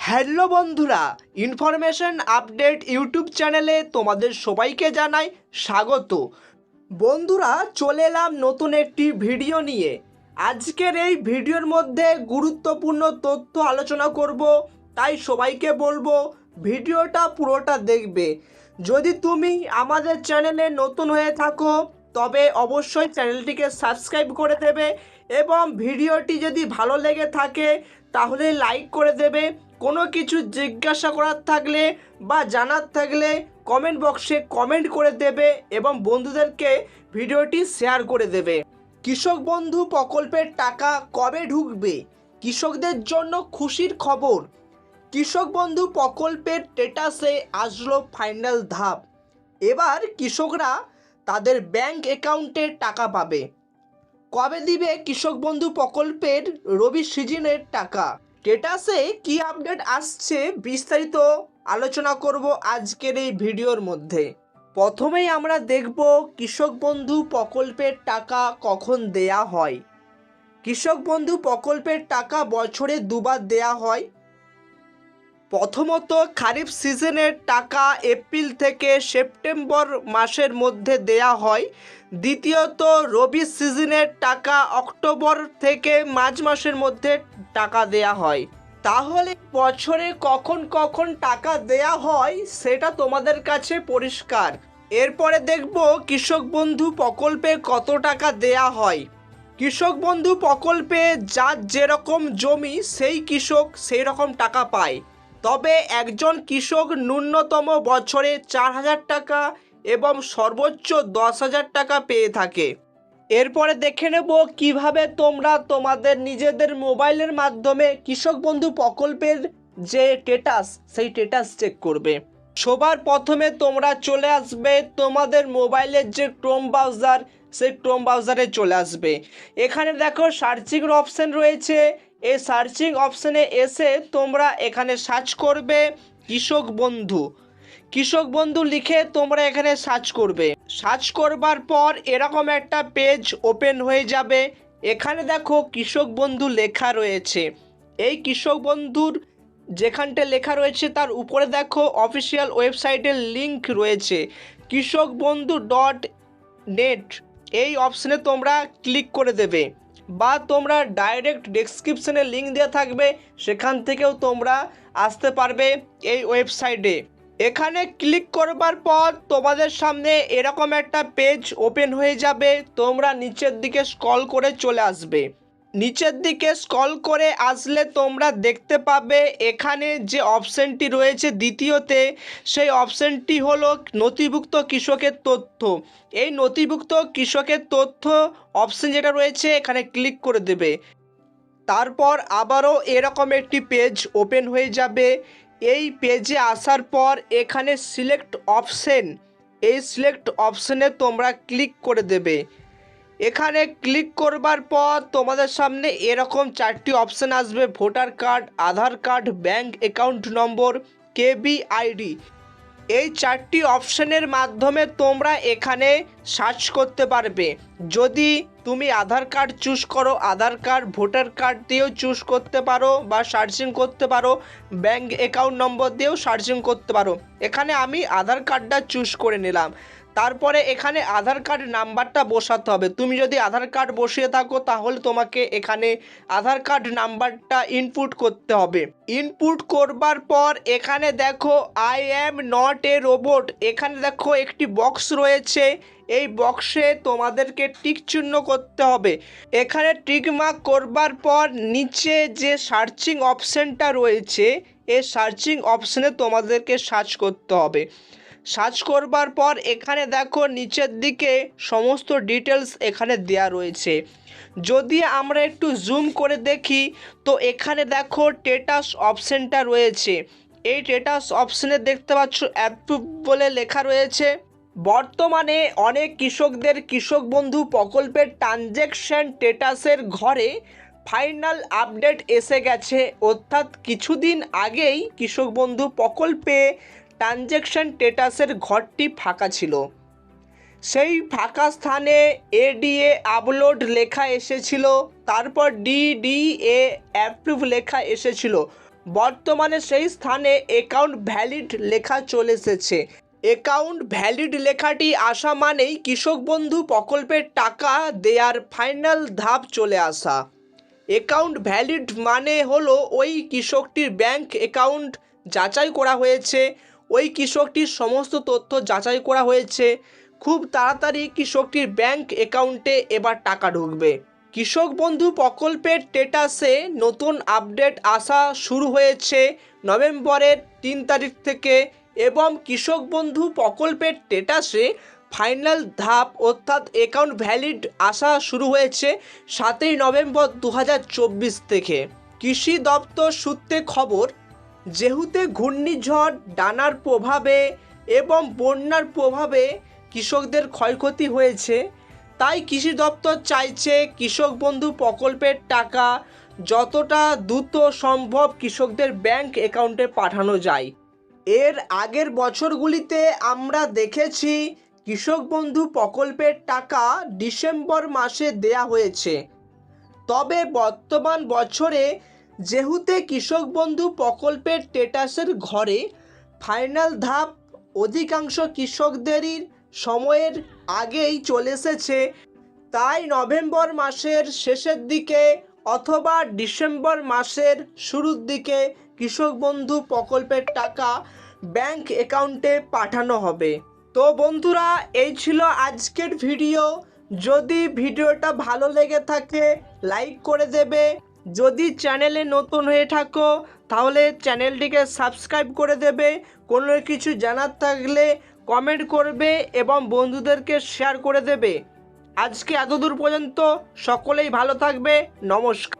Hello বন্ধুরা, information update YouTube চ্যানেলে তোমাদের সবাইকে জানাই স্বাগত। বন্ধুরা, চলে এলাম নতুন একটি ভিডিও নিয়ে। আজকের এই ভিডিওর মধ্যে গুরুত্বপূর্ণ তথ্য আলোচনা করব, তাই সবাইকে বলবো ভিডিওটা পুরোটা দেখবে। যদি তুমি আমাদের চ্যানেলে নতুন হয়ে থাকো তবে অবশ্যই চ্যানেলটিকে সাবস্ক্রাইব করে দেবে এবং ভিডিওটি যদি ভালো লেগে থাকে তাহলে লাইক করে দেবে। কোনো কিছু জিজ্ঞাসা করার থাকলে বা জানার থাকলে কমেন্ট বক্সে কমেন্ট করে দেবে এবং বন্ধুদেরকে ভিডিওটি শেয়ার করে দেবে। কৃষক বন্ধু প্রকল্পের টাকা কবে ঢুকবে? কৃষকদের জন্য খুশির খবর। কৃষক বন্ধু প্রকল্পের স্ট্যাটাসে আসলো ফাইনাল ধাপ। এবার কৃষকরা তাদের ব্যাংক অ্যাকাউন্টে টাকা পাবে। কবে দিবে কৃষক বন্ধু প্রকল্পের রবি সিজনের টাকা? স্ট্যাটাসে কি আপডেট আসছে বিস্তারিত আলোচনা করব আজকের এই ভিডিওর মধ্যে। প্রথমেই আমরা দেখব কৃষক বন্ধু প্রকল্পের টাকা কখন দেয়া হয়। কৃষক বন্ধু প্রকল্পের টাকা বছরে দুবার দেয়া হয়। প্রথমত খারিফ সিজনের টাকা এপ্রিল থেকে সেপ্টেম্বর মাসের মধ্যে দেয়া হয়। দ্বিতীয়ত রবি সিজনের টাকা অক্টোবর থেকে মার্চ মাসের মধ্যে টাকা দেয়া হয়। তাহলে বছরে কখন কখন টাকা দেয়া হয় সেটা তোমাদের কাছে পরিষ্কার। এরপরে দেখব কৃষক বন্ধু প্রকল্পে কত টাকা দেয়া হয়। কৃষক বন্ধু প্রকল্পে যার যেরকম জমি সেই কৃষক সেই রকম টাকা পায়। তবে একজন কৃষক ন্যূনতম বছরে 4,000 টাকা এবং সর্বোচ্চ 10,000 টাকা পেয়ে থাকে। এরপরে দেখে নেব কিভাবে তোমরা তোমাদের নিজেদের মোবাইলের মাধ্যমে কৃষক বন্ধু প্রকল্পের যে স্ট্যাটাস সেই স্ট্যাটাস চেক করবে। সবার প্রথমে তোমরা চলে আসবে তোমাদের মোবাইলের যে ক্রোম ব্রাউজার, সেই ক্রোম ব্রাউজারে চলে আসবে। এখানে দেখো সার্চিং অপশন রয়েছে। এই সার্চিং অপশানে এসে তোমরা এখানে সার্চ করবে কৃষক বন্ধু। কৃষক বন্ধু লিখে তোমরা এখানে সার্চ করবে। সার্চ করবার পর এরকম একটা পেজ ওপেন হয়ে যাবে। এখানে দেখো কৃষক বন্ধু লেখা রয়েছে। এই কৃষক বন্ধুর যেখানটা লেখা রয়েছে তার উপরে দেখো অফিসিয়াল ওয়েবসাইটের লিঙ্ক রয়েছে kৃষকবন্ধু.net। এই অপশানে তোমরা ক্লিক করে দেবে বা তোমরা ডাইরেক্ট ডেসক্রিপশনে লিঙ্ক দেওয়া থাকবে, সেখান থেকেও তোমরা আসতে পারবে এই ওয়েবসাইটে। এখানে ক্লিক করবার পর তোমাদের সামনে এরকম একটা পেজ ওপেন হয়ে যাবে। তোমরা নিচের দিকে স্ক্রল করে চলে আসবে। নিচের দিকে স্ক্রল করে আসলে তোমরা দেখতে পাবে এখানে যে অপশানটি রয়েছে দ্বিতীয়তে, সেই অপশানটি হলো নথিভুক্ত কৃষকের তথ্য। এই নথিভুক্ত কৃষকের তথ্য অপশান যেটা রয়েছে এখানে ক্লিক করে দেবে। তারপর আবারও এরকম একটি পেজ ওপেন হয়ে যাবে। এই পেজে আসার পর এখানে সিলেক্ট অপশন, এই সিলেক্ট অপশানে তোমরা ক্লিক করে দেবে। এখানে ক্লিক করবার পর তোমাদের সামনে এরকম 4টি অপশান আসবে: voter card, Aadhaar card, bank account number, কেবিআইডি। এই 4টি অপশানের মাধ্যমে তোমরা এখানে সার্চ করতে পারবে। যদি তুমি আধার কার্ড চুজ করো, আধার কার্ড, ভোটার কার্ড দিয়েও চুজ করতে পারো বা সার্চিং করতে পারো, ব্যাংক অ্যাকাউন্ট নম্বর দিয়েও সার্চিং করতে পারো। এখানে আমি আধার কার্ডটা চুজ করে নিলাম। তারপরে এখানে আধার কার্ড নাম্বারটা বসাতে হবে। তুমি যদি আধার কার্ড বসিয়ে থাকো তাহলে তোমাকে এখানে আধার কার্ড নাম্বারটা ইনপুট করতে হবে। ইনপুট করবার পর এখানে দেখো I am not a robot, এখানে দেখো একটি বক্স রয়েছে। এই বক্সে তোমাদেরকে টিক চিহ্ন করতে হবে। এখানে টিক মার্ক করবার পর নিচে যে সার্চিং অপশানটা রয়েছে এই সার্চিং অপশানে তোমাদেরকে সার্চ করতে হবে। সার্চ করবার পর এখানে দেখো নিচের দিকে সমস্ত ডিটেলস এখানে দেয়া রয়েছে। যদি আমরা একটু জুম করে দেখি তো এখানে দেখো স্ট্যাটাস অপশানটা রয়েছে। এই স্ট্যাটাস অপশানে দেখতে পাচ্ছ অ্যাপ্রুভ বলে লেখা রয়েছে। বর্তমানে অনেক কৃষকদের কৃষক বন্ধু প্রকল্পের ট্রানজ্যাকশন স্ট্যাটাসের ঘরে ফাইনাল আপডেট এসে গেছে। অর্থাৎ কিছুদিন আগেই কৃষক বন্ধু প্রকল্পে ট্রানজ্যাকশন স্ট্যাটাসের ঘরটি ফাঁকা ছিল। সেই ফাঁকা স্থানে এডিএ আপলোড লেখা এসেছিল, তারপর ডিডিএ অ্যাপ্রুভ লেখা এসেছিল। বর্তমানে সেই স্থানে অ্যাকাউন্ট ভ্যালিড লেখা চলে এসেছে। অ্যাকাউন্ট ভ্যালিড লেখাটি আসা মানেই কৃষক বন্ধু প্রকল্পের টাকা দেওয়ার ফাইনাল ধাপ চলে আসা। অ্যাকাউন্ট ভ্যালিড মানে হলো ওই কৃষকটির ব্যাংক অ্যাকাউন্ট যাচাই করা হয়েছে, ওই কৃষকটির সমস্ত তথ্য যাচাই করা হয়েছে, খুব তাড়াতাড়ি কৃষকটির ব্যাংক অ্যাকাউন্টে এবার টাকা ঢুকবে। কৃষক বন্ধু প্রকল্পের স্ট্যাটাসে নতুন আপডেট আসা শুরু হয়েছে নভেম্বরের 3 তারিখ থেকে, এবং কৃষক বন্ধু প্রকল্পের স্ট্যাটাসে ফাইনাল ধাপ অর্থাৎ অ্যাকাউন্ট ভ্যালিড আসা শুরু হয়েছে 7ই নভেম্বর 2024 থেকে। কৃষি দপ্তর সূত্রে খবর, যেহেতু ঘূর্ণিঝড় ডানার প্রভাবে এবং বন্যার প্রভাবে কৃষকদের ক্ষয়ক্ষতি হয়েছে, তাই কৃষি দপ্তর চাইছে কৃষক বন্ধু প্রকল্পের টাকা যতটা দ্রুত সম্ভব কৃষকদের ব্যাংক অ্যাকাউন্টে পাঠানো যায়। এর আগের বছরগুলিতে আমরা দেখেছি কৃষক বন্ধু প্রকল্পের টাকা ডিসেম্বর মাসে দেয়া হয়েছে, তবে বর্তমান বছরে যেহেতু কৃষক বন্ধু প্রকল্পের স্ট্যাটাসের ঘরে ফাইনাল ধাপ অধিকাংশ কৃষকদেরই সময়ের আগেই চলে এসেছে, তাই নভেম্বর মাসের শেষের দিকে অথবা ডিসেম্বর মাসের শুরুর দিকে কৃষক বন্ধু প্রকল্পের টাকা ব্যাংক অ্যাকাউন্টে পাঠানো হবে। তো বন্ধুরা, এই ছিল আজকের ভিডিও। যদি ভিডিওটা ভালো লেগে থাকে লাইক করে দেবে, যদি চ্যানেলে নতুন হয়ে থাকো তাহলে চ্যানেলটিকে সাবস্ক্রাইব করে দেবে, কোনো কিছু জানার থাকলে কমেন্ট করবে এবং বন্ধুদেরকে শেয়ার করে দেবে। আজকে এতদূর পর্যন্ত, সকলেই ভালো থাকবে। নমস্কার।